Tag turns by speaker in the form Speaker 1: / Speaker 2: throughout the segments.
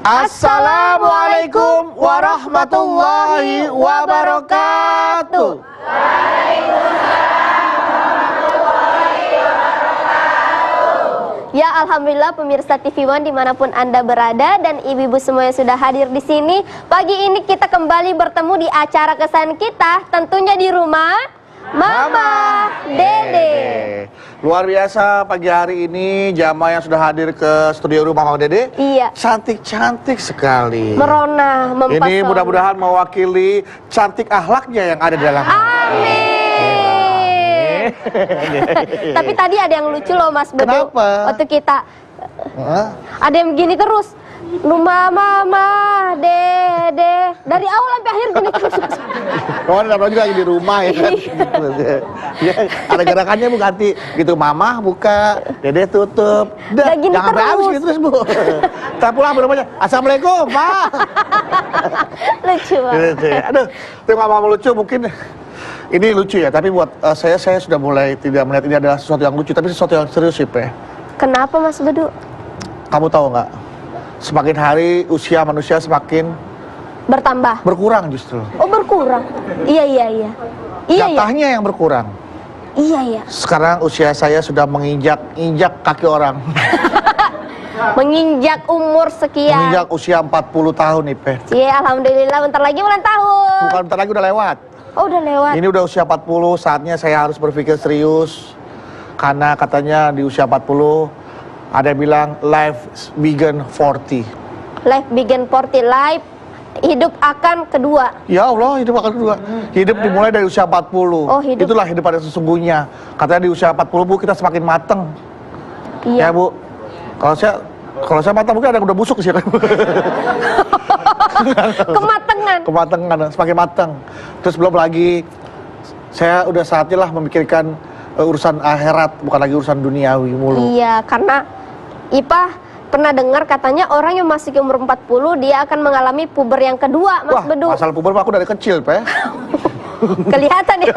Speaker 1: Assalamualaikum warahmatullahi wabarakatuh.
Speaker 2: Ya, alhamdulillah pemirsa TV One dimanapun Anda berada dan ibu-ibu semuanya sudah hadir di sini. Pagi ini kita kembali bertemu di acara kesayangan kita, tentunya di rumah Mama Dede.
Speaker 1: Luar biasa pagi hari ini jamaah yang sudah hadir ke studio rumah Mama Dede.
Speaker 2: Iya.
Speaker 1: Cantik-cantik sekali.
Speaker 2: Merona, mempesona.
Speaker 1: Ini mudah-mudahan mewakili cantik akhlaknya yang ada di dalam.
Speaker 2: Amin. Tapi tadi ada yang lucu loh Mas Bedu.
Speaker 1: Kenapa?
Speaker 2: Waktu kita ada yang begini terus. Rumah Mama Dede. Dari awal sampai akhir gini terus.
Speaker 1: Oh, namanya juga lagi di rumah ya kan. Ya, ada gerakannya Bu ganti gitu, Mama buka, Dede tutup. Dah, jangan sampai habis gitu terus Bu. Kita pulang berumahnya. Assalamualaikum, Pak.
Speaker 2: Lucu banget.
Speaker 1: Aduh, itu ngomong lucu mungkin ini lucu ya, tapi buat saya sudah mulai tidak melihat ini adalah sesuatu yang lucu, tapi sesuatu yang serius sih, Pe.
Speaker 2: Kenapa Mas Bedu?
Speaker 1: Kamu tahu nggak? Semakin hari usia manusia semakin
Speaker 2: berkurang
Speaker 1: justru.
Speaker 2: Oh, berkurang. Iya.
Speaker 1: Jatahnya yang berkurang.
Speaker 2: Iya.
Speaker 1: Sekarang usia saya sudah menginjak kaki orang.
Speaker 2: Menginjak umur sekian.
Speaker 1: Menginjak usia 40 tahun nih, Pe.
Speaker 2: Iya, alhamdulillah bentar lagi ulang tahun.
Speaker 1: Bukan bentar lagi, udah lewat.
Speaker 2: Oh, udah lewat.
Speaker 1: Ini udah usia 40, saatnya saya harus berpikir serius. Karena katanya di usia 40 ada yang bilang life begin 40.
Speaker 2: Life begin 40, life hidup akan kedua.
Speaker 1: Ya Allah, hidup akan kedua. Hidup dimulai dari usia 40.
Speaker 2: Oh, hidup.
Speaker 1: Itulah hidup pada sesungguhnya. Katanya di usia 40 Bu kita semakin mateng.
Speaker 2: Iya.
Speaker 1: Ya Bu. Kalau saya matang mungkin ada yang udah busuk sih. Kematangan, semakin matang. Terus belum lagi saya udah saatnya lah memikirkan urusan akhirat, bukan lagi urusan duniawi mulu.
Speaker 2: Iya, karena Ipah pernah dengar katanya orang yang masih umur 40 dia akan mengalami puber yang kedua, Mas Bedu.
Speaker 1: Masalah puber aku dari kecil, Pe.
Speaker 2: Kelihatan ya,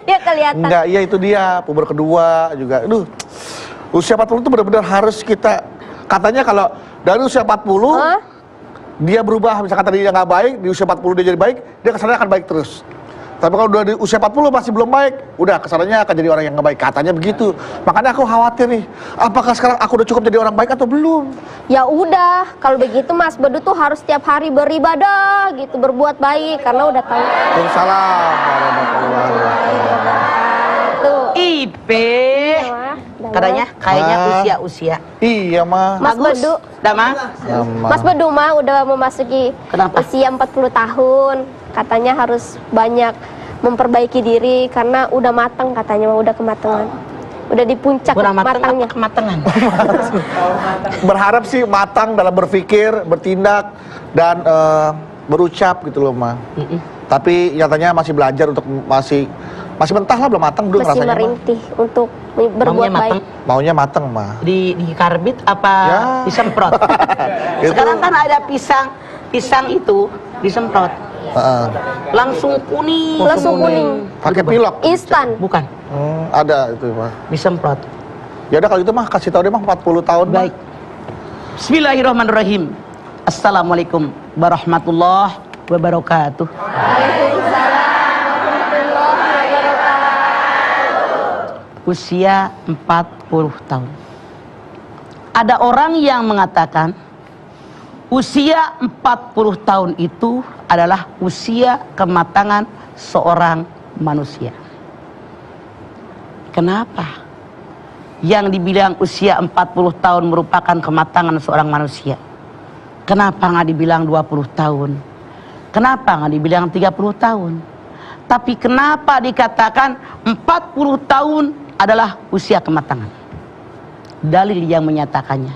Speaker 2: dia kelihatan.
Speaker 1: Enggak, iya itu dia, puber kedua juga. Aduh, usia 40 itu benar-benar harus kita, katanya kalau dari usia 40, dia berubah, misalkan tadi dia nggak baik, di usia 40 dia jadi baik, dia kesannya akan baik terus. Tapi kalau udah di usia 40 masih belum baik, udah kesannya akan jadi orang yang nggak baik, katanya begitu. Makanya aku khawatir nih, apakah sekarang aku udah cukup jadi orang baik atau belum?
Speaker 2: Ya udah, kalau begitu Mas Bedu tuh harus setiap hari beribadah gitu, berbuat baik karena udah tahu.
Speaker 1: Waalaikumsalam warahmatullahi wabarakatuh.
Speaker 2: Tuh.
Speaker 3: Ipe. Katanya kayaknya usia-usia.
Speaker 1: Iya, Ma.
Speaker 2: Mas Bedu.
Speaker 3: Dah, Ma?
Speaker 2: Mas Bedu mah udah memasuki usia 40 tahun. Katanya harus banyak memperbaiki diri karena udah matang, katanya mah udah kematangan. Udah di puncak matangnya.
Speaker 3: Kematangan.
Speaker 1: Berharap sih matang dalam berpikir, bertindak dan berucap gitu loh, Ma. Tapi nyatanya masih belajar untuk masih mentah lah, belum matang dulu
Speaker 2: masih
Speaker 1: rasanya. Masih
Speaker 2: merintih untuk berbuat baik.
Speaker 1: Maunya matang, Ma.
Speaker 3: Di karbit apa
Speaker 1: Ya.
Speaker 3: disemprot? Sekarang kan ada pisang itu disemprot. Langsung kuning.
Speaker 1: Pakai pilok.
Speaker 2: Instan.
Speaker 3: Bukan.
Speaker 1: Ada itu, Ma.
Speaker 3: Disemprot.
Speaker 1: Ya udah kalau gitu mah kasih tahu dia mah 40 tahun.
Speaker 3: Baik. Bismillahirrahmanirrahim. Assalamualaikum warahmatullahi wabarakatuh. Usia 40 tahun. Ada orang yang mengatakan usia 40 tahun itu adalah usia kematangan seorang manusia. Kenapa? Yang dibilang usia 40 tahun merupakan kematangan seorang manusia. Kenapa nggak dibilang 20 tahun? Kenapa nggak dibilang 30 tahun? Tapi kenapa dikatakan 40 tahun adalah usia kematangan? Dalil yang menyatakannya,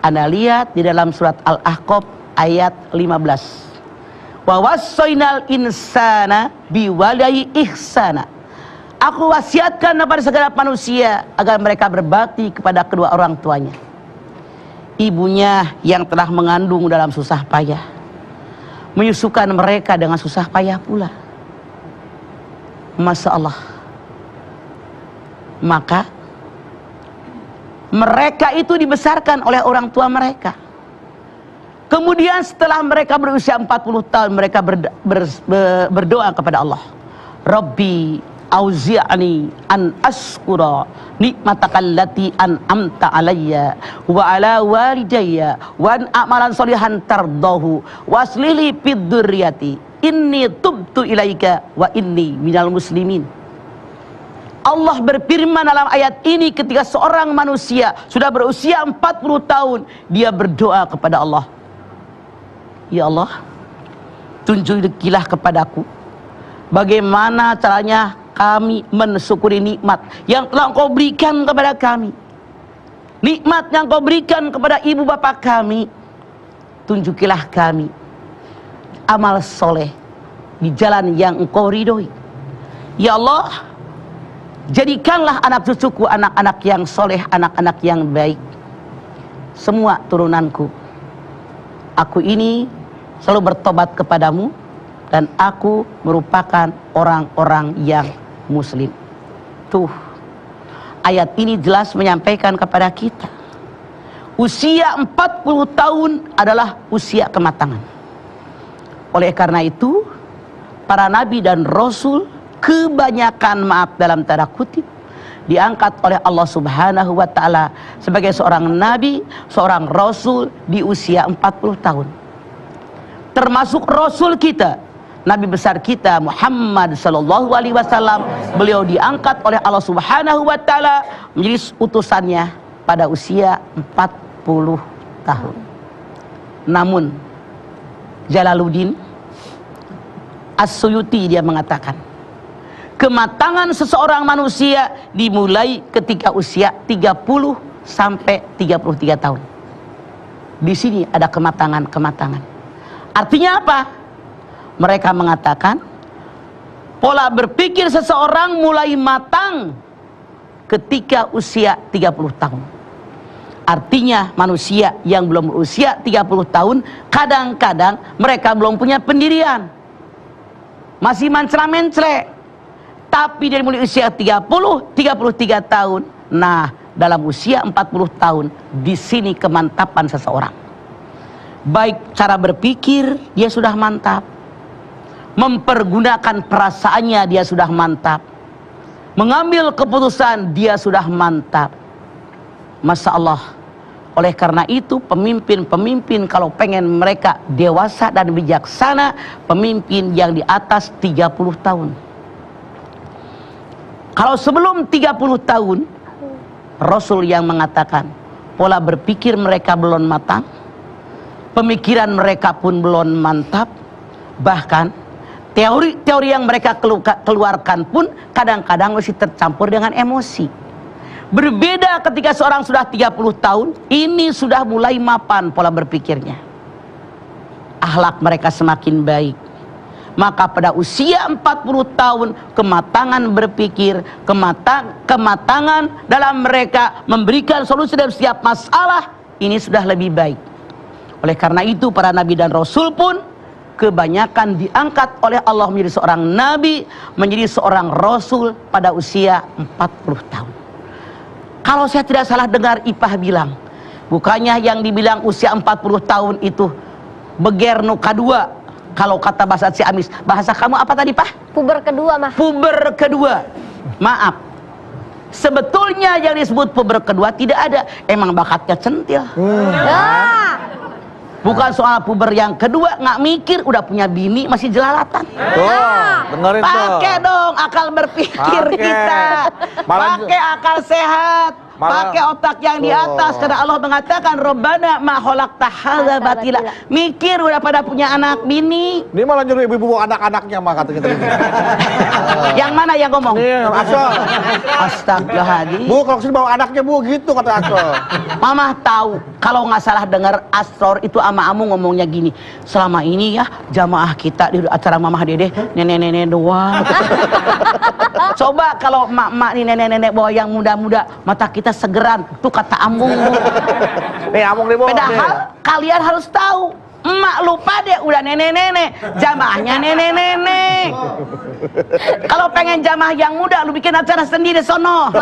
Speaker 3: Anda lihat di dalam surat Al-Ahqaf ayat 15. Wa wassaynal insana biwalidayhi ihsana. Aku wasiatkan kepada segala manusia agar mereka berbakti kepada kedua orang tuanya. Ibunya yang telah mengandung dalam susah payah, menyusukan mereka dengan susah payah pula. Masya Allah. Maka mereka itu dibesarkan oleh orang tua mereka. Kemudian setelah mereka berusia 40 tahun, mereka berdoa kepada Allah. Rabbi auzi'ni an askura nikmataka allati an'amta alayya wa ala walidayya wa an a'malan sholihan tardahu wa aslih li fid dzurriyyati inni tubtu ilaika wa inni minal muslimin. Allah berfirman dalam ayat ini ketika seorang manusia sudah berusia 40 tahun, dia berdoa kepada Allah. Ya Allah, tunjukilah kepadaku bagaimana caranya kami mensyukuri nikmat yang telah Engkau berikan kepada kami. Nikmat yang Engkau berikan kepada ibu bapak kami. Tunjukilah kami amal soleh di jalan yang Engkau ridhoi. Ya Allah, jadikanlah anak cucuku anak-anak yang soleh, anak-anak yang baik. Semua turunanku, aku ini selalu bertobat kepadamu dan aku merupakan orang-orang yang muslim. Tuh, ayat ini jelas menyampaikan kepada kita, usia 40 tahun adalah usia kematangan. Oleh karena itu, para nabi dan rasul kebanyakan, maaf dalam tanda kutip, diangkat oleh Allah Subhanahu wa ta'ala sebagai seorang nabi, seorang rasul di usia 40 tahun. Termasuk rasul kita, Nabi besar kita Muhammad sallallahu alaihi wasallam, beliau diangkat oleh Allah Subhanahu wa ta'ala menjadi utusannya pada usia 40 tahun. Namun Jalaluddin As-Suyuti dia mengatakan, kematangan seseorang manusia dimulai ketika usia 30 sampai 33 tahun. Di sini ada kematangan-kematangan. Artinya apa? Mereka mengatakan pola berpikir seseorang mulai matang ketika usia 30 tahun. Artinya manusia yang belum berusia 30 tahun kadang-kadang mereka belum punya pendirian, masih mencela-mencela. Tapi dari mulai usia 30-33 tahun, nah dalam usia 40 tahun, di sini kemantapan seseorang. Baik cara berpikir dia sudah mantap, mempergunakan perasaannya dia sudah mantap, mengambil keputusan dia sudah mantap. Masya Allah. Oleh karena itu pemimpin-pemimpin kalau pengen mereka dewasa dan bijaksana, pemimpin yang di atas 30 tahun. Kalau sebelum 30 tahun, Rasul yang mengatakan pola berpikir mereka belum matang, pemikiran mereka pun belum mantap, bahkan teori-teori yang mereka keluarkan pun kadang-kadang masih tercampur dengan emosi. Berbeda ketika seorang sudah 30 tahun, ini sudah mulai mapan pola berpikirnya. Akhlak mereka semakin baik. Maka pada usia 40 tahun, kematangan berpikir, kematangan dalam mereka memberikan solusi dalam setiap masalah, ini sudah lebih baik. Oleh karena itu para nabi dan rasul pun kebanyakan diangkat oleh Allah menjadi seorang nabi, menjadi seorang rasul pada usia 40 tahun. Kalau saya tidak salah dengar Ipah bilang, bukannya yang dibilang usia 40 tahun itu begerno kedua. Kalau kata bahasa Ciamis, bahasa kamu apa tadi, Pak?
Speaker 2: Puber kedua, mah.
Speaker 3: Puber kedua. Maaf. Sebetulnya yang disebut puber kedua tidak ada. Emang bakatnya centil. Bukan soal puber yang kedua, nggak mikir, udah punya bini masih jelalatan.
Speaker 1: Dengerin tuh.
Speaker 3: Pakai dong akal berpikir kita. Pakai akal sehat. Pakai otak yang di atas. Karena Allah mengatakan Rabbana ma khalaqta hadza batila. Mikir udah pada punya anak bini.
Speaker 1: Ini malah nyuruh ibu-ibu anak-anaknya mah katanya tadi.
Speaker 3: Yang mana yang ngomong?
Speaker 1: Asal.
Speaker 3: Astagfirullahaladzim.
Speaker 1: Bu, kalau sini bawa anaknya bu, gitu kata Asal.
Speaker 3: Mama tahu, kalau nggak salah dengar Asror itu ama Amu ngomongnya gini, selama ini ya jamaah kita di acara Mamah Dede nenek-nenek doang. Coba kalau mak-mak nih nenek-nenek bawa yang muda-muda, mata kita segeran. Tuh kata Amung.
Speaker 1: Nih Amung nih bu.
Speaker 3: Padahal kalian harus tahu, Emak lupa deh udah nenek-nenek, jamaahnya nenek-nenek. Kalau pengen jamaah yang muda, lu bikin acara sendiri sono.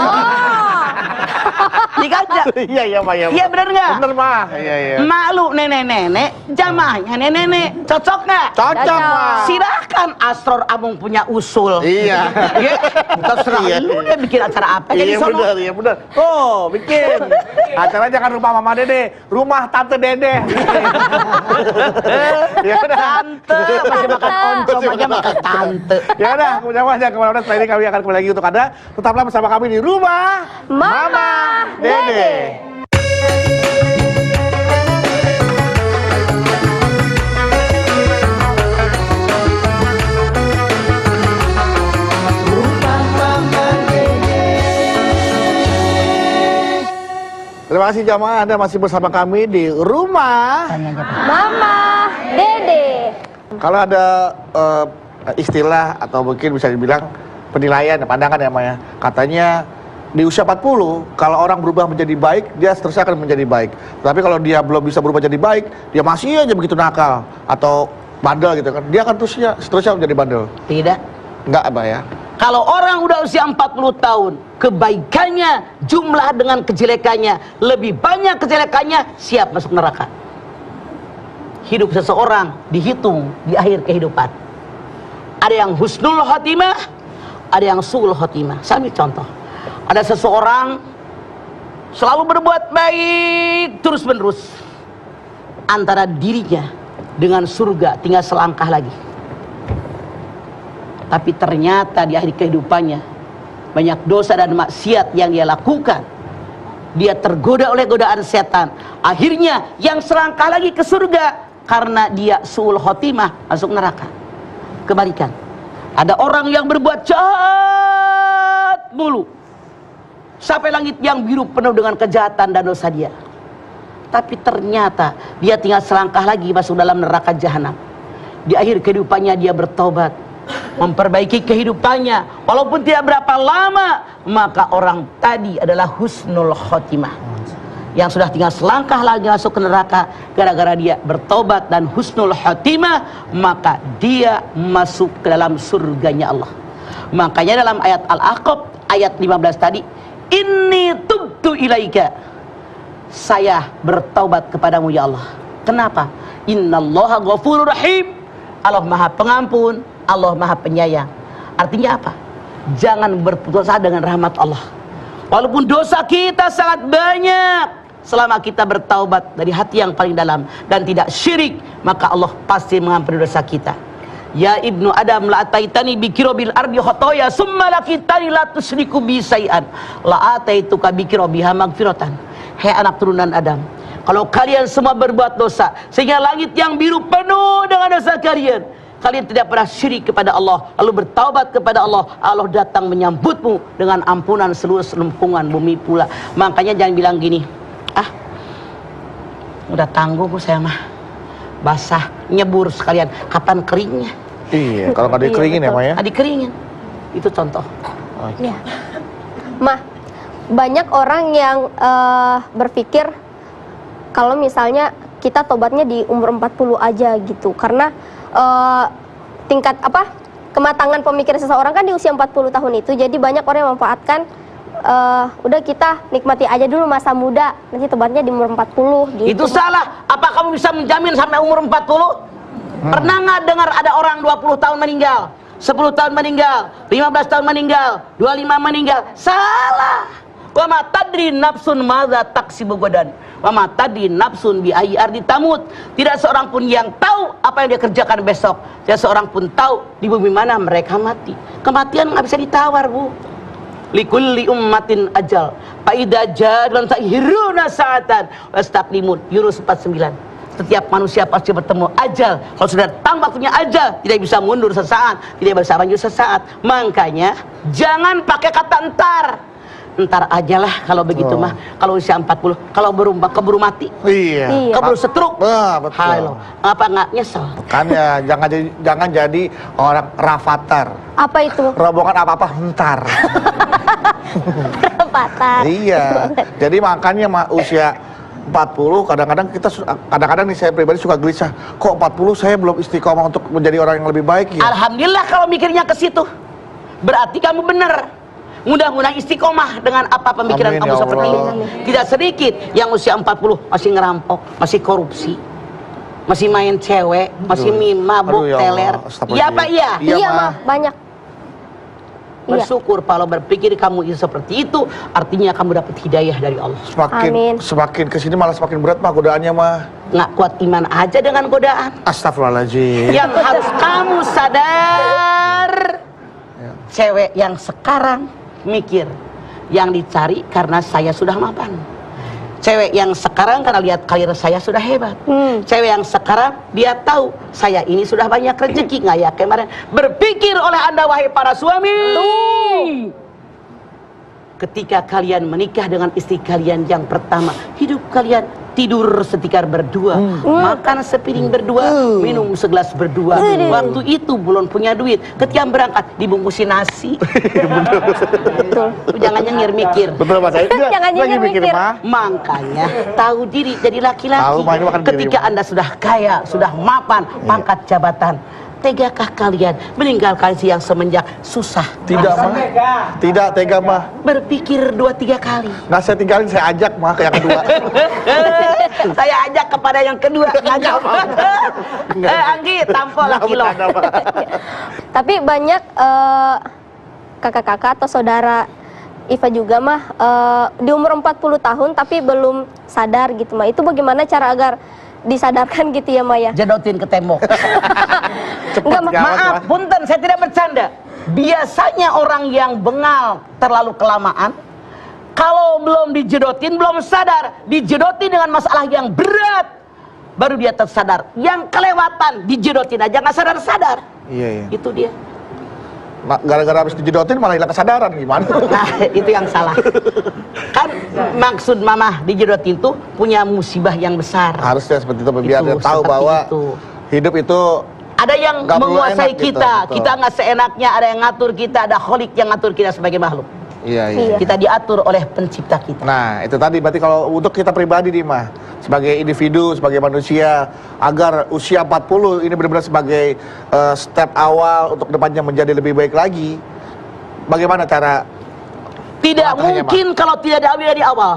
Speaker 3: Dikajak.
Speaker 1: Iya Pak ya.
Speaker 3: Iya bener nggak?
Speaker 1: Bener Pak. Iya.
Speaker 3: Emak lu nenek-nenek, jamaahnya nenek-nenek. Cocok nggak?
Speaker 1: Cocok Pak.
Speaker 3: Silahkan Asror Amung punya usul.
Speaker 1: Iya.
Speaker 3: Ya, terserah
Speaker 1: Iya.
Speaker 3: lu deh bikin acara apa jadi sono.
Speaker 1: Iya bener. Oh, bikin. Acara jangan rumah Mama Dede, rumah Tante Dede. Ya udah.
Speaker 3: Tante masih makan oncom aja makan tante.
Speaker 1: Ya udah, jangan kemana-mana. Setelah ini kami akan kembali lagi untuk Anda. Tetaplah bersama kami di Rumah
Speaker 2: Mama Dede.
Speaker 1: Terima kasih jamaah, Anda masih bersama kami di Rumah
Speaker 2: Mama Dede.
Speaker 1: Kalau ada istilah atau mungkin bisa dibilang penilaian, pandangan ya Maya. Katanya di usia 40, kalau orang berubah menjadi baik, dia seterusnya akan menjadi baik. Tapi kalau dia belum bisa berubah jadi baik, dia masih aja begitu nakal atau bandel gitu kan. Dia akan seterusnya menjadi bandel.
Speaker 3: Tidak.
Speaker 1: Enggak, Abah ya.
Speaker 3: Kalau orang udah usia 40 tahun, kebaikannya jumlah dengan kejelekannya lebih banyak kejelekannya, siap masuk neraka. Hidup seseorang dihitung di akhir kehidupan. Ada yang husnul khotimah, ada yang suul khotimah. Saya ambil contoh. Ada seseorang selalu berbuat baik terus menerus. Antara dirinya dengan surga tinggal selangkah lagi. Tapi ternyata di akhir kehidupannya banyak dosa dan maksiat yang dia lakukan. Dia tergoda oleh godaan setan. Akhirnya yang selangkah lagi ke surga karena dia suul khotimah masuk neraka. Kebalikan. Ada orang yang berbuat jahat mulu. Sampai langit yang biru penuh dengan kejahatan dan dosa dia. Tapi ternyata dia tinggal selangkah lagi masuk dalam neraka jahanam. Di akhir kehidupannya dia bertobat, memperbaiki kehidupannya, walaupun tidak berapa lama, maka orang tadi adalah husnul khotimah, yang sudah tinggal selangkah lagi masuk ke neraka. Gara-gara dia bertobat dan husnul khotimah, maka dia masuk ke dalam surganya Allah. Makanya dalam ayat Al-Aqab ayat 15 tadi, inni tubtu ilaika, saya bertaubat kepadamu ya Allah. Kenapa? Innallaha ghafurur rahim, Allah maha pengampun, Allah maha penyayang. Artinya apa? Jangan berputus asa dengan rahmat Allah. Walaupun dosa kita sangat banyak, selama kita bertaubat dari hati yang paling dalam dan tidak syirik, maka Allah pasti mengampuni dosa kita. Ya ibnu Adam la ataitani bikirobil ardi khotoya summa lakitani la tusriku bi syai'an la ataituka bikirobiha magfiratan. Hei anak turunan Adam, kalau kalian semua berbuat dosa sehingga langit yang biru penuh dengan dosa kalian, kalian tidak pernah syirik kepada Allah, lalu bertaubat kepada Allah, Allah datang menyambutmu dengan ampunan seluruh lempungan bumi pula. Makanya jangan bilang gini, udah tangguh saya mah, basah, nyebur sekalian, kapan keringnya?
Speaker 1: Iya, kalau nggak dikeringin ya Maya.
Speaker 3: Dikeringin, itu contoh.
Speaker 2: Iya. Mah, banyak orang yang berpikir kalau misalnya kita tobatnya di umur 40 aja gitu, karena tingkat kematangan pemikiran seseorang kan di usia 40 tahun itu. Jadi banyak orang yang memanfaatkan udah kita nikmati aja dulu masa muda, nanti tobatnya di umur 40 gitu.
Speaker 3: Itu salah. Apa kamu bisa menjamin sampai umur 40? Pernah nggak dengar ada orang 20 tahun meninggal, 10 tahun meninggal, 15 tahun meninggal, 25 meninggal? Salah. Wa ma tadri nafsun madza taksibu gadan. Wa ma tadri nafsun bi ayyi ardi tamut. Tidak seorang pun yang tahu apa yang dia kerjakan besok. Tidak seorang pun tahu di bumi mana mereka mati. Kematian nggak bisa ditawar, Bu. Likulli ummatin ajal. Fa idza ja'al ta'hiruna sa'atan wastaqlimun. Yunus 49. Setiap manusia pasti bertemu ajal. Kalau sudah datang waktunya ajal, tidak bisa mundur sesaat, tidak bisa maju sesaat. Makanya jangan pakai kata ntar aja lah kalau begitu mah. Kalau usia 40, kalau keburu mati,
Speaker 1: Iya.
Speaker 3: keburu stroke,
Speaker 1: betul.
Speaker 3: halo, apa nggak nyesel?
Speaker 1: Kan ya jangan jadi orang rafathar.
Speaker 2: Apa itu?
Speaker 1: Rombongan apa-apa ntar.
Speaker 2: Patah.
Speaker 1: Iya. Jadi makanya usia 40, kadang-kadang nih saya pribadi suka gelisah. Kok 40 saya belum istiqomah untuk menjadi orang yang lebih baik ya?
Speaker 3: Alhamdulillah kalau mikirnya ke situ. Berarti kamu benar. Mudah-mudahan istiqomah dengan apa pemikiran
Speaker 1: Amin,
Speaker 3: kamu
Speaker 1: ya
Speaker 3: seperti ini.
Speaker 1: Allah.
Speaker 3: Tidak sedikit yang usia 40 masih ngerampok, masih korupsi, masih main cewek, masih mabuk,
Speaker 1: ya
Speaker 3: teler.
Speaker 1: Allah, astagfirullah.
Speaker 3: Iya Pak, iya.
Speaker 2: Iya, Mah, banyak. Iya.
Speaker 3: Bersyukur kalau berpikir kamu itu seperti itu, artinya kamu dapat hidayah dari Allah.
Speaker 2: Amin.
Speaker 1: Semakin kesini malah semakin berat mah godaannya mah.
Speaker 3: Nggak kuat iman aja dengan godaan.
Speaker 1: Astagfirullahaladzim.
Speaker 3: Yang harus kamu sadar, cewek yang sekarang mikir, yang dicari karena saya sudah mapan. Cewek yang sekarang karena lihat karir saya sudah hebat. Cewek yang sekarang dia tahu saya ini sudah banyak rezeki, nggak ya kemarin. Berpikir oleh Anda wahai para suami. Ketika kalian menikah dengan istri kalian yang pertama, hidup kalian tidur setikar berdua, makan sepiring berdua, minum segelas berdua. Waktu itu belum punya duit, ketika berangkat dibungkusin nasi. Jangan nyengir mikir.
Speaker 1: Betul Mas Aid.
Speaker 2: Jangan
Speaker 1: Lagi
Speaker 2: mikir.
Speaker 1: mah.
Speaker 3: Makanya tahu diri jadi laki-laki.
Speaker 1: Tahu, Mah, ini makan
Speaker 3: Ketika
Speaker 1: diri,
Speaker 3: Anda sudah kaya, sudah mapan, pangkat jabatan, tegakah kalian meninggalkan si yang semenjak susah?
Speaker 1: Tidak mah. Tidak tega mah.
Speaker 3: Berpikir 2-3 kali.
Speaker 1: Nggak saya tinggalin, saya ajak mah ke yang kedua.
Speaker 3: Saya ajak kepada yang kedua. Anggi, tampol laki lo.
Speaker 2: Tapi banyak kakak-kakak atau saudara Iva juga mah di umur 40 tahun tapi belum sadar gitu mah. Itu bagaimana cara agar disadarkan gitu ya Maya?
Speaker 3: Jedotin ke tembok.
Speaker 2: Enggak,
Speaker 3: Maaf, punten, saya tidak bercanda. Biasanya orang yang bengal terlalu kelamaan, kalau belum dijedotin, belum sadar, dijedotin dengan masalah yang berat, baru dia tersadar. Yang kelewatan, dijedotin aja nggak sadar-sadar.
Speaker 1: Iya.
Speaker 3: Itu dia.
Speaker 1: Gara-gara habis dijedotin malah hilang kesadaran gimana?
Speaker 3: Nah, itu yang salah. Kan maksud mama dijedotin tuh punya musibah yang besar.
Speaker 1: Harusnya seperti itu biar
Speaker 3: Itu,
Speaker 1: dia tahu
Speaker 3: seperti
Speaker 1: bahwa
Speaker 3: itu.
Speaker 1: hidup itu
Speaker 3: Ada yang
Speaker 1: nggak perlu
Speaker 3: menguasai
Speaker 1: enak gitu,
Speaker 3: kita,
Speaker 1: betul.
Speaker 3: kita nggak seenaknya. Ada yang ngatur kita, ada kholik yang ngatur kita sebagai makhluk.
Speaker 1: iya.
Speaker 3: Kita diatur oleh pencipta kita.
Speaker 1: Nah, itu tadi berarti kalau untuk kita pribadi nih mah, sebagai individu, sebagai manusia, agar usia 40 ini benar-benar sebagai step awal untuk depannya menjadi lebih baik lagi. Bagaimana cara
Speaker 3: Tidak
Speaker 1: Matanya,
Speaker 3: mungkin kalau tidak diambil dari awal.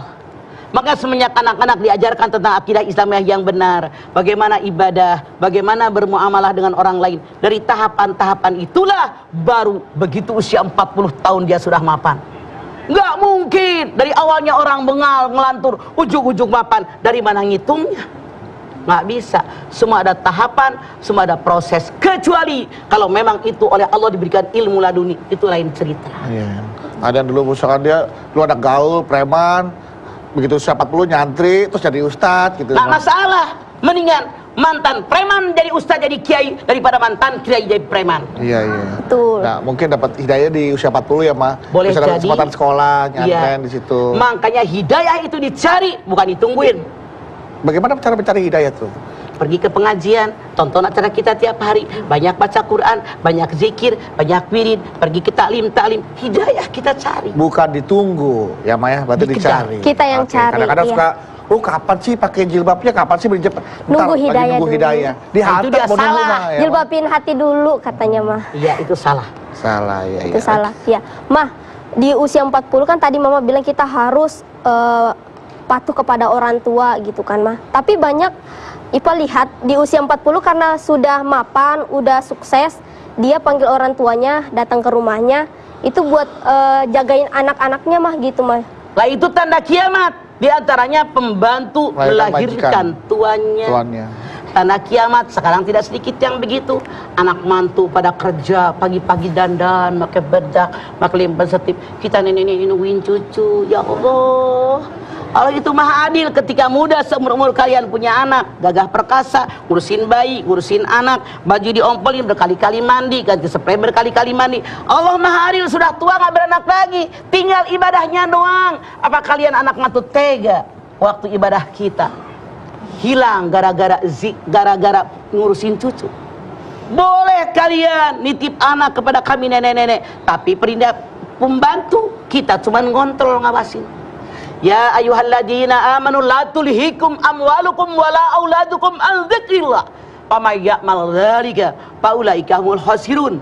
Speaker 3: Maka semenjak anak-anak diajarkan tentang akidah Islamiyah yang benar, bagaimana ibadah, bagaimana bermuamalah dengan orang lain, dari tahapan-tahapan itulah baru begitu usia 40 tahun dia sudah mapan. Nggak mungkin dari awalnya orang bengal, ngelantur, ujung-ujung mapan. Dari mana ngitungnya? Nggak bisa. Semua ada tahapan, semua ada proses. Kecuali kalau memang itu oleh Allah diberikan ilmu laduni, itu lain cerita.
Speaker 1: Iya. Ada yang dulu misalkan dia dulu ada gaul, preman, begitu usia 40 nyantri, terus jadi ustadz gitu.
Speaker 3: Nggak masalah. Mendingan mantan preman jadi ustadz jadi kiai daripada mantan kiai jadi preman.
Speaker 1: Iya.
Speaker 2: Betul.
Speaker 1: Nah, mungkin dapat hidayah di usia 40 ya, mah.
Speaker 3: Boleh
Speaker 1: bisa dapat
Speaker 3: jadi.
Speaker 1: kesempatan sekolah, nyantren
Speaker 3: Iya.
Speaker 1: di situ.
Speaker 3: Makanya hidayah itu dicari, bukan ditungguin.
Speaker 1: Bagaimana cara mencari hidayah tuh?
Speaker 3: Pergi ke pengajian, tonton acara kita tiap hari, banyak baca Quran, banyak zikir, banyak wirid, pergi ke taklim, hidayah kita cari.
Speaker 1: Bukan ditunggu, ya Maya, berarti
Speaker 3: Dikejar.
Speaker 1: dicari.
Speaker 2: Kita yang
Speaker 1: Oke,
Speaker 2: cari,
Speaker 1: kadang-kadang
Speaker 2: iya.
Speaker 1: suka, kapan sih pakai jilbabnya, kapan sih berjilbab?
Speaker 2: Nunggu
Speaker 1: Lagi
Speaker 2: hidayah
Speaker 1: nunggu
Speaker 2: dulu.
Speaker 1: hidayah.
Speaker 3: Nah, itu
Speaker 1: Dihantam
Speaker 3: dia
Speaker 1: mau nunggu
Speaker 3: salah.
Speaker 1: mah, ya,
Speaker 2: Jilbabin hati dulu katanya mah.
Speaker 3: Iya, itu salah.
Speaker 1: Mah. Salah, ya.
Speaker 2: Itu salah. Ya, Mah, di usia 40 kan tadi Mama bilang kita harus patuh kepada orang tua gitu kan, Mah. Tapi banyak Ipa lihat di usia 40 karena sudah mapan, udah sukses, dia panggil orang tuanya datang ke rumahnya, itu buat jagain anak-anaknya mah gitu mah.
Speaker 3: Lah itu tanda kiamat. Di antaranya pembantu melahirkan tuannya. Tanda kiamat. Sekarang tidak sedikit yang begitu. Anak mantu pada kerja pagi-pagi dandan, pakai bedak, pakai limpan setip. Kita nenek-nenek nungguin cucu. Ya Allah. Allah itu maha adil. Ketika muda seumur-umur kalian punya anak, gagah perkasa, ngurusin bayi, ngurusin anak, baju diompolin berkali-kali mandi, ganti spray berkali-kali mandi. Allah maha adil, sudah tua gak beranak lagi, tinggal ibadahnya doang. Apa kalian anak mantu tega waktu ibadah kita hilang gara-gara ngurusin cucu? Boleh kalian nitip anak kepada kami nenek-nenek, tapi pembantu kita cuma ngontrol, ngawasin. Ya ayyuhalladzina amanu la tulhikum amwalukum wala auladukum an dzikrillah. Faman ya'mal dzalika faulaika humul khasirun.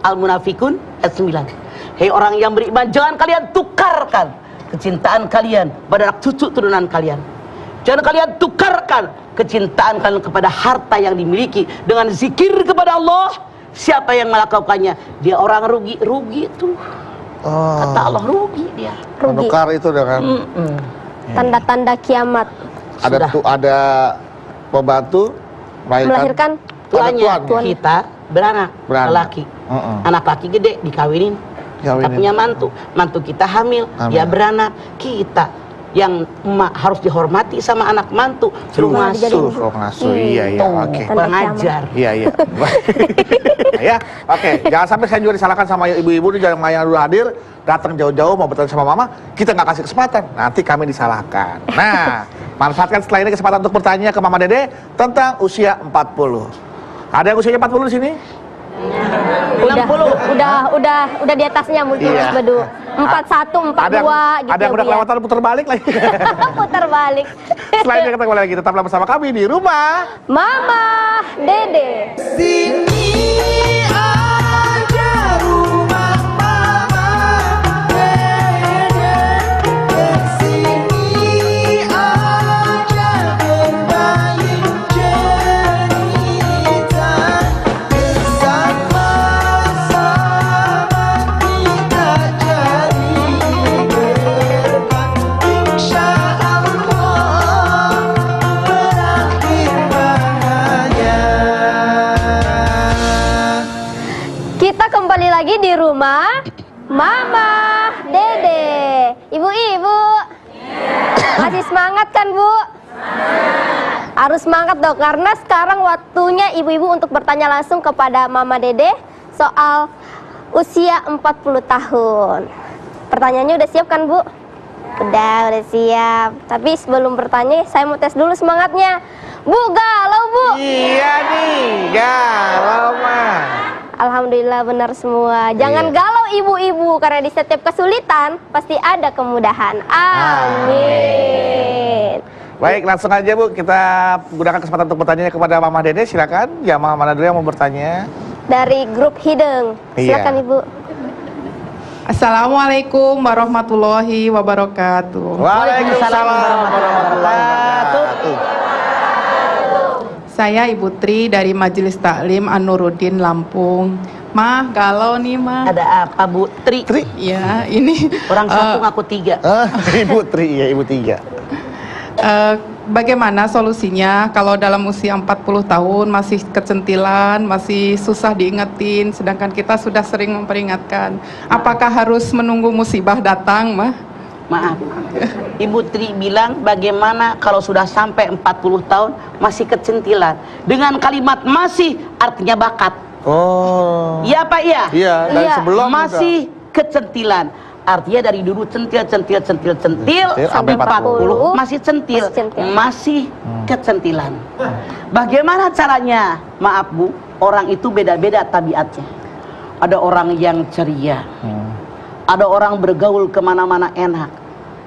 Speaker 3: Al-Munafikun ayat 9. Hei orang yang beriman, jangan kalian tukarkan kecintaan kalian pada anak cucu turunan kalian. Jangan kalian tukarkan kecintaan kalian kepada harta yang dimiliki dengan zikir kepada Allah. Siapa yang melakukannya, dia orang rugi itu. Kata Allah rugi dia.
Speaker 2: Rugi.
Speaker 1: Menukar itu dengan
Speaker 2: Tanda-tanda kiamat.
Speaker 1: ada pembantu
Speaker 2: Melahirkan
Speaker 3: Tuanya
Speaker 1: tuan.
Speaker 3: kita beranak laki. Anak laki gede dikawinin. Kita punya mantu kita hamil, dia beranak. Kita yang harus dihormati sama anak mantu, suruh ngasuh.
Speaker 1: Iya, oke.
Speaker 3: Pengajar.
Speaker 1: Iya. Ya, oke. Jangan sampai saya juga disalahkan sama ibu-ibu yang dulu hadir, datang jauh-jauh mau bertanya sama mama, kita nggak kasih kesempatan, nanti kami disalahkan. Nah, manfaatkan setelah ini kesempatan untuk bertanya ke Mama Dede tentang usia 40. Ada yang usianya 40 di sini?
Speaker 2: Udah di atasnya mungkin Mas Bedu. 41, 42 gitu.
Speaker 1: Ada yang udah kelewatan putar balik lagi.
Speaker 2: Putar balik.
Speaker 1: Selain kita kembali lagi, tetaplah bersama kami di rumah
Speaker 2: Mama Dede.
Speaker 4: Sini aja rumah Mama Dede. Sini aja berbagi cerita. Bersama-sama kita jadi hebat. Insya Allah berakhir bahagia.
Speaker 2: Kita kembali lagi di rumah Mama Dede. Ibu-ibu, masih semangat kan Bu? Harus semangat dong, karena sekarang waktunya ibu-ibu untuk bertanya langsung kepada Mama Dede soal usia 40 tahun. Pertanyaannya udah siap kan Bu? Udah siap. Tapi sebelum bertanya, saya mau tes dulu semangatnya. Bu, galau Bu?
Speaker 1: Iya nih, galau mah.
Speaker 2: Alhamdulillah benar semua. Jangan
Speaker 1: Iya.
Speaker 2: galau ibu-ibu, karena di setiap kesulitan pasti ada kemudahan. Amin.
Speaker 1: Baik, langsung aja Bu, kita gunakan kesempatan untuk bertanya kepada Mama Dede. Silakan, ya Mama mana dulu yang mau bertanya?
Speaker 2: Dari grup Hideng. Silakan
Speaker 1: Iya.
Speaker 2: Ibu.
Speaker 5: Assalamualaikum warahmatullahi wabarakatuh.
Speaker 1: Waalaikumsalam warahmatullahi wabarakatuh.
Speaker 5: Saya Ibu Tri dari Majelis Taklim An-Nuruddin Lampung. Mah, galau nih mah.
Speaker 3: Ada apa Bu Tri?
Speaker 5: Ya, ini
Speaker 3: Orang satu ngaku 3.
Speaker 1: Ibu Tri, ya Ibu 3.
Speaker 5: bagaimana solusinya kalau dalam usia 40 tahun masih kecentilan, masih susah diingetin, sedangkan kita sudah sering memperingatkan. Apakah harus menunggu musibah datang, mah?
Speaker 3: Maaf, Ibu Tri bilang bagaimana kalau sudah sampai 40 tahun masih kecentilan. Dengan kalimat masih artinya bakat.
Speaker 1: Oh.
Speaker 3: Iya Pak ya?
Speaker 1: Iya, dari
Speaker 2: Iya.
Speaker 1: sebelum
Speaker 3: Masih kecentilan. Artinya dari dulu centil sampai 40 masih centil. Masih kecentilan. Bagaimana caranya? Maaf Bu, orang itu beda-beda tabiatnya. Ada orang yang ceria. Ada orang bergaul kemana-mana enak.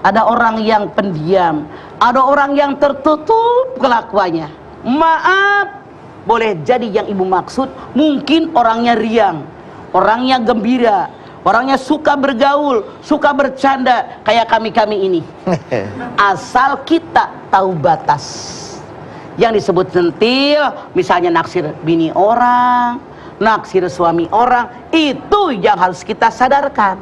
Speaker 3: Ada orang yang pendiam. Ada orang yang tertutup kelakuannya. Maaf, boleh jadi yang ibu maksud mungkin orangnya riang, orangnya gembira, orangnya suka bergaul, suka bercanda kayak kami-kami ini. Asal kita tahu batas. Yang disebut centil, misalnya naksir bini orang, naksir suami orang, itu yang harus kita sadarkan.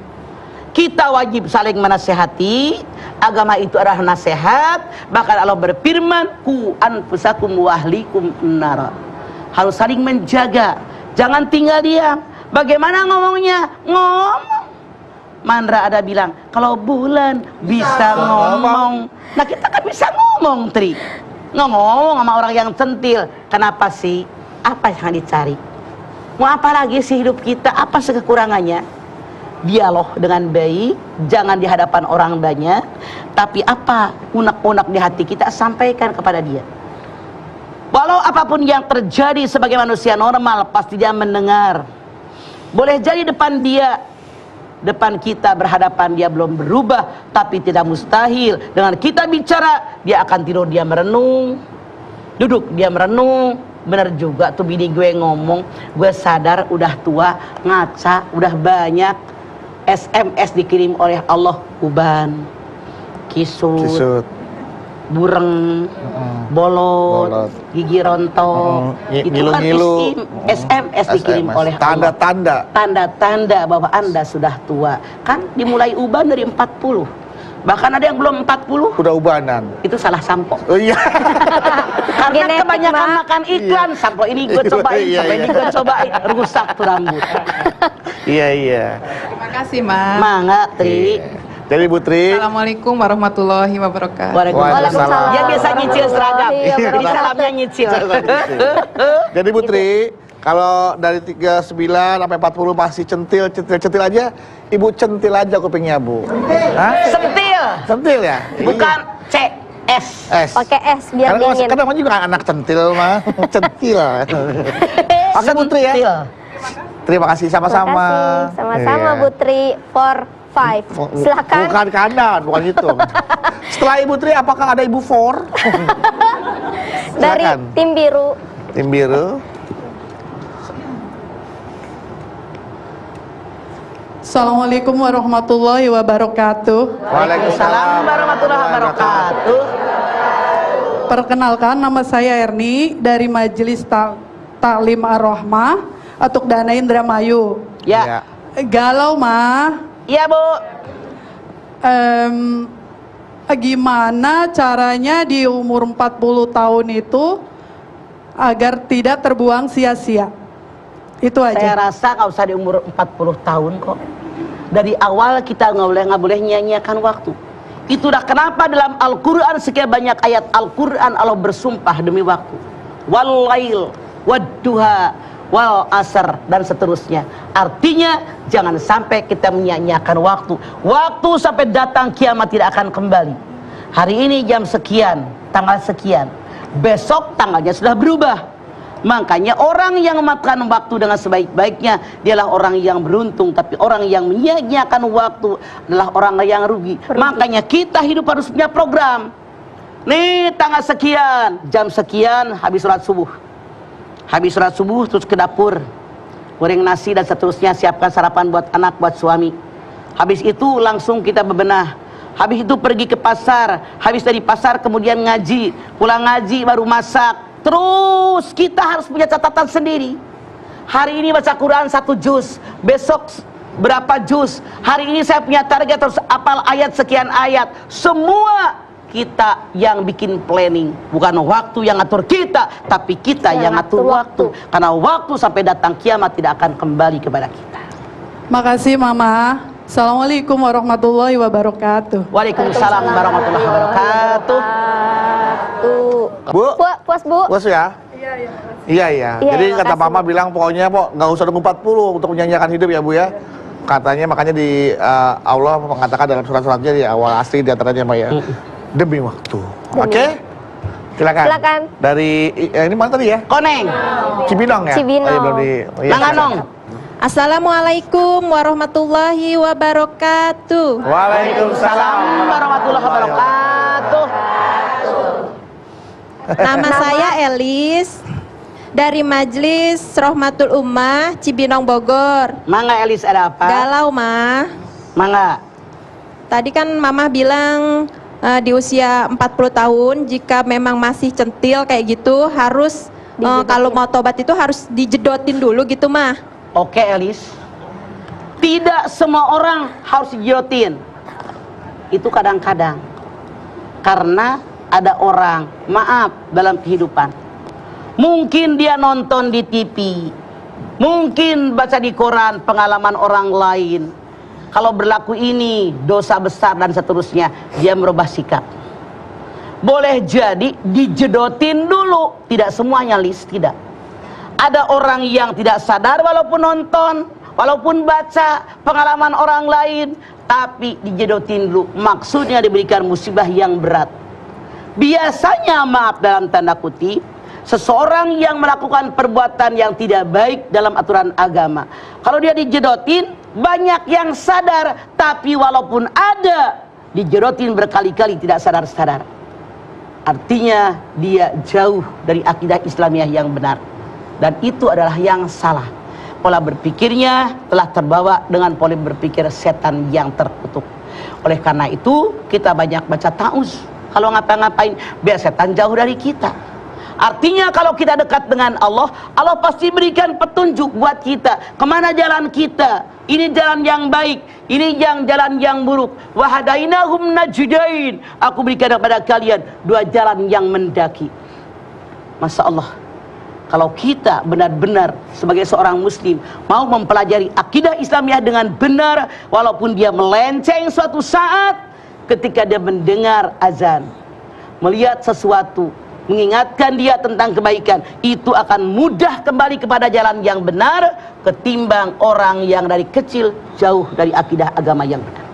Speaker 3: Kita wajib saling menasehati. Agama itu adalah nasihat. Bahkan Allah berfirman, ku anfusakum wa ahlikum nara. Harus saling menjaga. Jangan tinggal diam. Bagaimana ngomongnya? Ngomong. Mandra ada bilang, kalau bulan bisa ngomong. Nah kita kan bisa ngomong, Tri. Ngomong sama orang yang centil. Kenapa sih? Apa yang dicari? Mau apa lagi sih hidup kita? Apa kekurangannya? Dialog dengan baik, jangan di hadapan orang banyak, tapi apa unek-unek di hati kita sampaikan kepada dia. Walau apapun yang terjadi sebagai manusia normal, pasti dia mendengar. Boleh jadi depan dia depan kita berhadapan, dia belum berubah, tapi tidak mustahil dengan kita bicara dia akan tidur, dia merenung, duduk dia merenung. Bener juga tuh bini gue ngomong, gue sadar udah tua, ngaca, udah banyak SMS dikirim oleh Allah, uban, kisut, bureng, bolot, gigi rontok, itu kan SMS dikirim oleh Allah. Tanda-tanda bahwa Anda sudah tua. Kan dimulai uban dari 40. Bahkan ada yang belum 40
Speaker 1: udah ubanan.
Speaker 3: itu salah sampo.
Speaker 1: Oh iya.
Speaker 3: Karena
Speaker 2: Genetik,
Speaker 3: kebanyakan
Speaker 2: Mak.
Speaker 3: makan iklan, sampo ini gue cobain,
Speaker 1: Iya,
Speaker 3: sampo ini
Speaker 1: iya.
Speaker 3: gue cobain, rusak tuh rambut.
Speaker 1: Iya.
Speaker 5: Terima kasih, Mas.
Speaker 3: Mangga, Tri.
Speaker 1: Jadi Bu Tri,
Speaker 5: Assalamualaikum warahmatullahi wabarakatuh.
Speaker 3: Waalaikumsalam. Dia biasa nyicil seragam.
Speaker 2: Warahmatullahi
Speaker 3: Di
Speaker 2: wabarakatuh.
Speaker 3: salamnya nyicil.
Speaker 1: jadi Bu Tri, kalau dari 39 sampai 40 masih centil aja, Ibu centil aja kupingnya, Bu. Hah?
Speaker 3: Sentil,
Speaker 1: Centil ya?
Speaker 3: bukan CS.
Speaker 1: Es.
Speaker 2: Pakai es biar dingin.
Speaker 1: Karena namanya juga anak centil mah. Centil. Oke Bu Tri ya.
Speaker 3: Sentil.
Speaker 1: Terima kasih
Speaker 2: Terima
Speaker 1: sama-sama.
Speaker 2: kasih. Sama-sama
Speaker 1: Iya.
Speaker 2: Bu Tri 4-5. Silakan.
Speaker 1: Bukan kanan, bukan itu. Setelah Ibu Tri, apakah ada Ibu For?
Speaker 2: Dari
Speaker 1: Silakan.
Speaker 2: tim biru.
Speaker 1: Tim biru.
Speaker 5: Assalamualaikum warahmatullahi wabarakatuh.
Speaker 3: Waalaikumsalam warahmatullahi wabarakatuh.
Speaker 5: Perkenalkan, nama saya Erni dari Majelis Taklim Ar-Rahmah Atuk Dana Indramayu.
Speaker 3: Ya.
Speaker 5: Galau mah,
Speaker 3: Iya, Bu.
Speaker 5: gimana caranya di umur 40 tahun itu agar tidak terbuang sia-sia? Itu
Speaker 3: Saya
Speaker 5: aja.
Speaker 3: rasa nggak usah di umur 40 tahun kok. Dari awal kita nggak boleh nyanyiakan waktu. Itulah kenapa dalam Al-Quran sekian banyak ayat Al-Quran Allah bersumpah demi waktu. Wal lail, wadduha, wal asr, dan seterusnya. Artinya jangan sampai kita menyia-nyiakan waktu. Waktu sampai datang kiamat tidak akan kembali. Hari ini jam sekian, tanggal sekian. Besok tanggalnya sudah berubah. Makanya orang yang memanfaatkan waktu dengan sebaik-baiknya dialah orang yang beruntung. Tapi orang yang menyia-nyiakan waktu adalah orang yang rugi. Makanya kita hidup harus punya program. Nih tanggal sekian, jam sekian habis sholat subuh. Habis sholat subuh terus ke dapur, goreng nasi dan seterusnya, siapkan sarapan buat anak, buat suami. Habis itu langsung kita bebenah. Habis itu pergi ke pasar. Habis dari pasar kemudian ngaji. Pulang ngaji baru masak. Terus kita harus punya catatan sendiri. Hari ini baca Quran 1 juz, besok berapa juz. Hari ini saya punya target harus hafal ayat sekian ayat. Semua kita yang bikin planning. Bukan waktu yang ngatur kita, tapi kita yang ngatur waktu. Karena waktu sampai datang kiamat tidak akan kembali kepada kita.
Speaker 5: Makasih Mama. Assalamualaikum warahmatullahi wabarakatuh.
Speaker 3: Waalaikumsalam warahmatullahi wabarakatuh.
Speaker 1: Bu,
Speaker 2: Puas Bu?
Speaker 1: puas ya? Iya.
Speaker 2: Iya,
Speaker 1: Jadi kata
Speaker 2: makasih,
Speaker 1: Mama
Speaker 2: Bu.
Speaker 1: bilang pokoknya nggak usah nunggu 40 untuk menyanyiakan hidup ya Bu ya. Katanya makanya di Allah mengatakan dalam surat-suratnya di awal asli di antaranya Mbak ya. Demi waktu. Oke? Silakan.
Speaker 2: Silakan.
Speaker 1: Dari ini mana tadi ya?
Speaker 3: Koneng,
Speaker 1: Cibinong ya?
Speaker 2: Cibinong.
Speaker 1: Oh, iya, belum di. Oh, iya,
Speaker 3: Manganong.
Speaker 6: Assalamualaikum warahmatullahi wabarakatuh.
Speaker 1: Waalaikumsalam
Speaker 3: warahmatullahi wabarakatuh.
Speaker 6: Nama saya Elis dari Majelis Rohmatul Ummah Cibinong Bogor.
Speaker 3: Mangga Elis, ada apa?
Speaker 6: Galau mah.
Speaker 3: Mangga.
Speaker 6: Tadi kan Mama bilang di usia 40 tahun jika memang masih centil kayak gitu harus kalau mau tobat itu harus dijedotin dulu gitu mah.
Speaker 3: Oke Elis, tidak semua orang harus dijodotin. Itu kadang-kadang karena ada orang, maaf, dalam kehidupan mungkin dia nonton di TV, mungkin baca di koran pengalaman orang lain. Kalau berlaku ini dosa besar dan seterusnya, dia merubah sikap. Boleh jadi dijedotin dulu, tidak semuanya Lis, tidak. Ada orang yang tidak sadar walaupun nonton, walaupun baca pengalaman orang lain, tapi dijedotin dulu. Maksudnya diberikan musibah yang berat. Biasanya, maaf dalam tanda kutip, seseorang yang melakukan perbuatan yang tidak baik dalam aturan agama, kalau dia dijedotin, banyak yang sadar, tapi walaupun ada, dijerotin berkali-kali tidak sadar-sadar. Artinya dia jauh dari akidah Islamiyah yang benar. Dan itu adalah yang salah. Pola berpikirnya telah terbawa dengan pola berpikir setan yang terkutuk. Oleh karena itu, kita banyak baca ta'uz. Kalau ngapa-ngapain, biar setan jauh dari kita. Artinya kalau kita dekat dengan Allah, Allah pasti berikan petunjuk buat kita. Kemana jalan kita? Ini jalan yang baik, ini jalan yang buruk. Wahadainahum najdain. Aku berikan kepada kalian dua jalan yang mendaki. Masya Allah, kalau kita benar-benar sebagai seorang muslim mau mempelajari akidah Islamiyah dengan benar, walaupun dia melenceng suatu saat ketika dia mendengar azan, melihat sesuatu, mengingatkan dia tentang kebaikan, itu akan mudah kembali kepada jalan yang benar ketimbang orang yang dari kecil jauh dari akidah agama yang benar.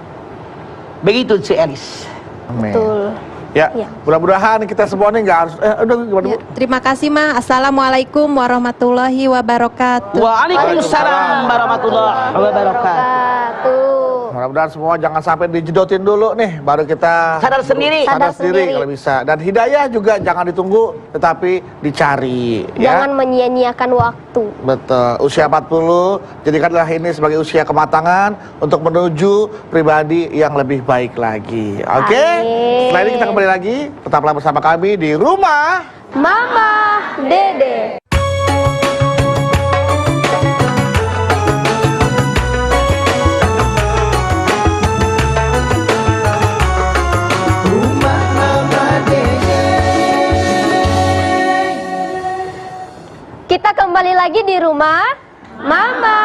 Speaker 3: Begitu Cik Elis.
Speaker 1: Amin.
Speaker 2: Betul.
Speaker 1: Ya,
Speaker 2: Ya.
Speaker 1: mudah-mudahan kita semua nih nggak harus. Gimana, Bu?
Speaker 6: Ya, terima kasih Ma. Assalamualaikum warahmatullahi wabarakatuh.
Speaker 3: Waalaikumsalam warahmatullahi wabarakatuh.
Speaker 1: Mudah-mudahan semua jangan sampai dijedotin dulu nih, baru kita
Speaker 3: Sadar sendiri.
Speaker 1: sadar
Speaker 2: Sadar
Speaker 1: sendiri
Speaker 2: sendiri.
Speaker 1: kalau bisa. Dan hidayah juga jangan ditunggu, tetapi dicari.
Speaker 2: Jangan
Speaker 1: Ya,
Speaker 2: menyia-nyiakan waktu.
Speaker 1: betul. Usia 40, jadikanlah ini sebagai usia kematangan untuk menuju pribadi yang lebih baik lagi. Oke?
Speaker 2: Amin.
Speaker 1: Setelah ini kita kembali lagi, tetaplah bersama kami di Rumah
Speaker 2: Mama Dede.
Speaker 4: Rumah Mama Dede.
Speaker 2: Kita kembali lagi di rumah Mama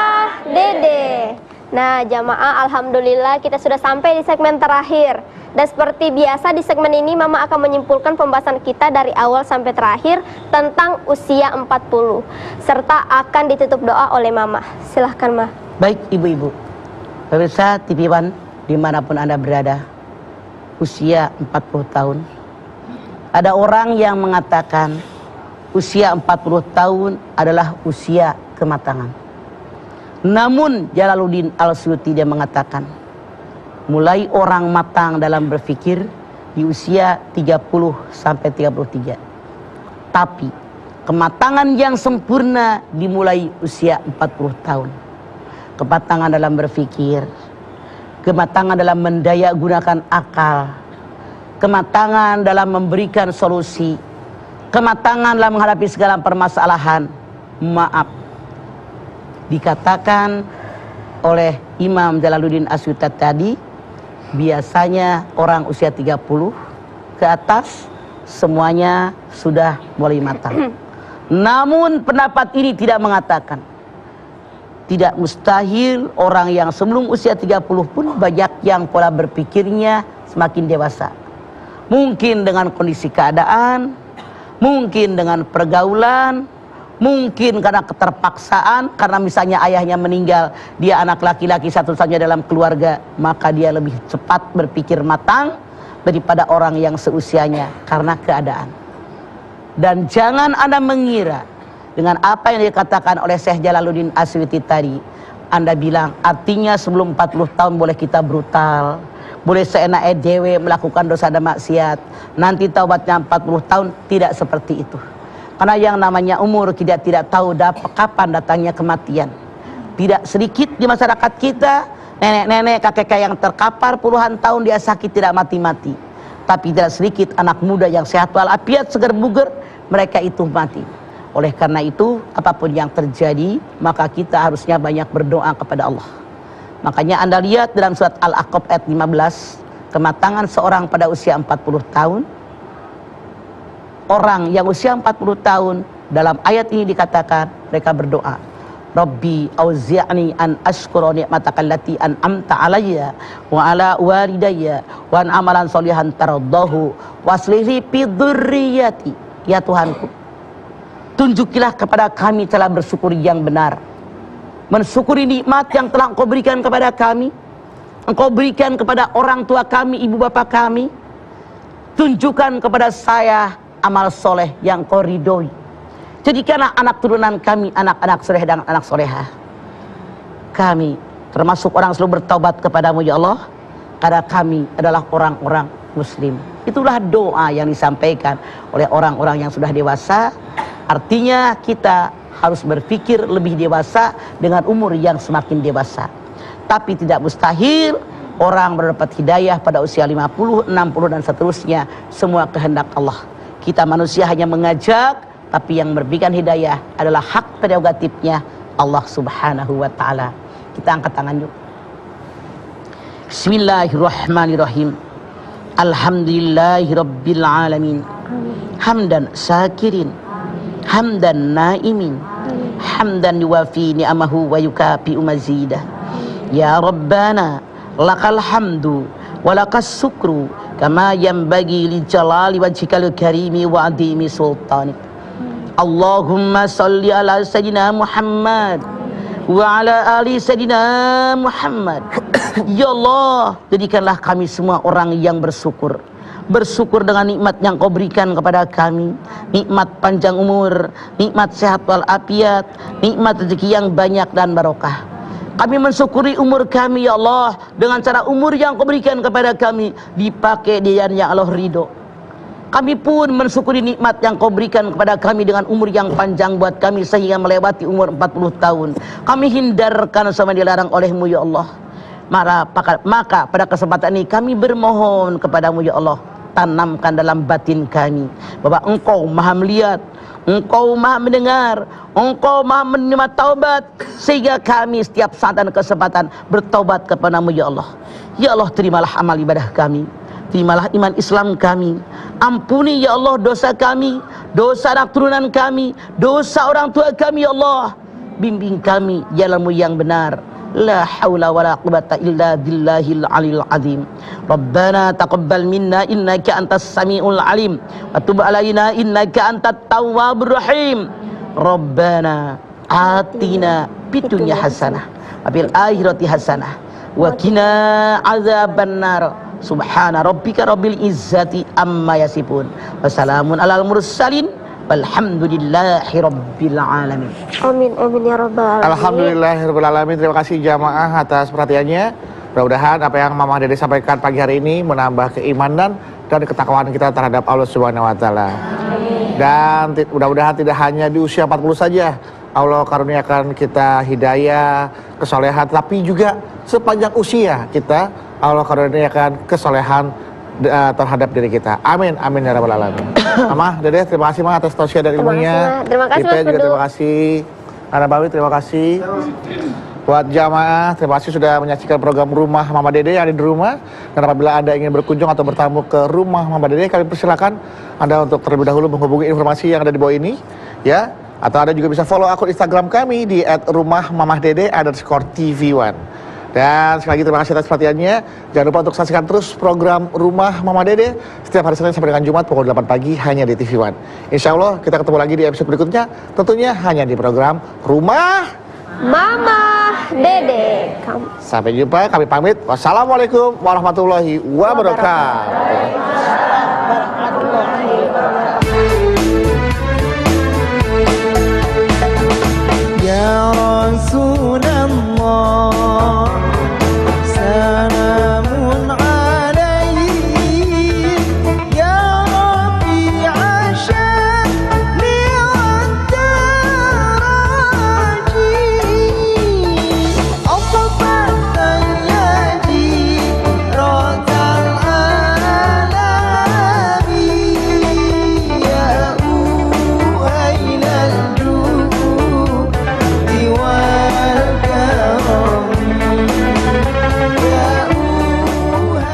Speaker 2: Dede. Nah, jamaah, alhamdulillah kita sudah sampai di segmen terakhir. Dan seperti biasa di segmen ini Mama akan menyimpulkan pembahasan kita dari awal sampai terakhir tentang usia 40. Serta akan ditutup doa oleh Mama. Silahkan, Ma.
Speaker 3: Baik ibu-ibu, pemirsa TV One dimanapun Anda berada, usia 40 tahun. Ada orang yang mengatakan usia 40 tahun adalah usia kematangan. Namun Jalaluddin Al-Suyuti dia mengatakan, mulai orang matang dalam berpikir di usia 30 sampai 33. Tapi kematangan yang sempurna dimulai usia 40 tahun. Kematangan dalam berpikir, kematangan dalam mendaya gunakan akal, kematangan dalam memberikan solusi, kematangan dalam menghadapi segala permasalahan. Maaf, dikatakan oleh Imam Jalaluddin As-Suyuti tadi, biasanya orang usia 30 ke atas semuanya sudah mulai matang. Namun pendapat ini tidak mengatakan tidak mustahil orang yang sebelum usia 30 pun banyak yang pola berpikirnya semakin dewasa. Mungkin dengan kondisi keadaan, mungkin dengan pergaulan, mungkin karena keterpaksaan, karena misalnya ayahnya meninggal, dia anak laki-laki satu-satunya dalam keluarga, maka dia lebih cepat berpikir matang daripada orang yang seusianya karena keadaan. Dan jangan Anda mengira dengan apa yang dikatakan oleh Syekh Jalaluddin As-Suyuti tadi, Anda bilang artinya sebelum 40 tahun boleh kita brutal, boleh seenaknya dewe melakukan dosa dan maksiat, nanti taubatnya 40 tahun. Tidak seperti itu. Karena yang namanya umur kita tidak tahu kapan datangnya kematian. Tidak sedikit di masyarakat kita nenek-nenek, kakek-kakek yang terkapar puluhan tahun dia sakit tidak mati-mati. Tapi tidak sedikit anak muda yang sehat walafiat, segar bugar, mereka itu mati. Oleh karena itu, apapun yang terjadi, maka kita harusnya banyak berdoa kepada Allah. Makanya Anda lihat dalam surat Al-Aqab ayat 15, kematangan seorang pada usia 40 tahun. Orang yang usia 40 tahun, dalam ayat ini dikatakan, mereka berdoa, Rabbi auzi'ni an ashkura ni'mataka allati an'amta alayya wa ala walidayya wa an amalan sholihan taraddahu waslih li fi dzurriyyati. Ya Tuhanku, tunjukilah kepada kami cara bersyukur yang benar, mensyukuri nikmat yang telah Engkau berikan kepada kami, Engkau berikan kepada orang tua kami, ibu bapak kami. Tunjukkan kepada saya amal soleh yang Kau ridhoi. Jadikanlah anak turunan kami anak-anak soleh dan anak solehah. Kami termasuk orang selalu bertaubat kepadamu ya Allah, karena kami adalah orang-orang muslim. Itulah doa yang disampaikan oleh orang-orang yang sudah dewasa. Artinya kita harus berpikir lebih dewasa dengan umur yang semakin dewasa. Tapi tidak mustahil orang mendapat hidayah pada usia 50, 60 dan seterusnya. Semua kehendak Allah. Kita manusia hanya mengajak, tapi yang memberikan hidayah adalah hak prerogatifnya Allah Subhanahu wa taala. Kita angkat tangan yuk. Bismillahirrahmanirrahim. Alhamdulillahirabbil alamin. Hamdan syakirin, hamdan naimin, hamdan yuwafi ni'amahu wa yukafi mazidah. Ya Rabbana lakal hamdu walakas syukru kama yanbaghi li jalali wajhikal karimi wa adimi sultanik. Allahumma salli ala sayyidina Muhammad wa ala ali sayyidina Muhammad. Ya Allah, jadikanlah kami semua orang yang bersyukur. Bersyukur dengan nikmat yang kau berikan kepada kami. Nikmat panjang umur, nikmat sehat walafiat, nikmat rezeki yang banyak dan barokah. Kami mensyukuri umur kami ya Allah, dengan cara umur yang kau berikan kepada kami dipakai di jalan yang Allah ridho. Kami pun mensyukuri nikmat yang kau berikan kepada kami dengan umur yang panjang buat kami sehingga melewati umur 40 tahun. Kami hindarkan sama dilarang olehmu ya Allah. Maka pada kesempatan ini kami bermohon kepadamu ya Allah, tanamkan dalam batin kami bahwa Engkau maha melihat, Engkau maha mendengar, Engkau maha menerima taubat, sehingga kami setiap saat dan kesempatan bertaubat kepadamu ya Allah. Ya Allah, terimalah amal ibadah kami, terimalah iman Islam kami. Ampuni ya Allah dosa kami, dosa anak turunan kami, dosa orang tua kami ya Allah. Bimbing kami jalanmu yang benar. La haula wala quwwata illa billahil aliyil azim. Rabbana taqabbal minna innaka antas samiul alim wa tub alaina innaka antat tawwabur rahim. Rabbana atina fid dunya hasanah wa fil akhirati hasanah wa qina azabannar. Subhana rabbika rabbil izzati amma yasifun. Wassalamun alal mursalin. Walhamdulillahi rabbil alamin.
Speaker 2: Amin amin ya rabbal alamin.
Speaker 1: Alhamdulillahirabbil alamin. Terima kasih jamaah atas perhatiannya. Mudah-mudahan apa yang Mama Dede sampaikan pagi hari ini menambah keimanan dan ketakwaan kita terhadap Allah Subhanahu wa taala. Dan mudah-mudahan tidak hanya di usia 40 saja Allah karuniakan kita hidayah, kesolehan, tapi juga sepanjang usia kita Allah karuniakan kesolehan terhadap diri kita. Amin, amin ya rabbal alamin. Mama, Dede, terima kasih atas tausiah dan ilmunya.
Speaker 2: Terima kasih,
Speaker 1: Kita juga terima kasih. Anak Bawi, terima kasih. Buat jamaah, terima kasih sudah menyaksikan program Rumah Mama Dede yang ada di rumah. Dan apabila Anda ingin berkunjung atau bertamu ke Rumah Mama Dede, kami persilakan Anda untuk terlebih dahulu menghubungi informasi yang ada di bawah ini, ya. Atau Anda juga bisa follow akun Instagram kami di @rumahmamadede_tv1. Dan sekali lagi terima kasih atas perhatiannya. Jangan lupa untuk saksikan terus program Rumah Mama Dede setiap hari Senin sampai dengan Jumat pukul 8 pagi hanya di TV One. Insya Allah kita ketemu lagi di episode berikutnya, tentunya hanya di program Rumah
Speaker 2: Mama Dede.
Speaker 1: Sampai jumpa, kami pamit. Wassalamualaikum warahmatullahi wabarakatuh.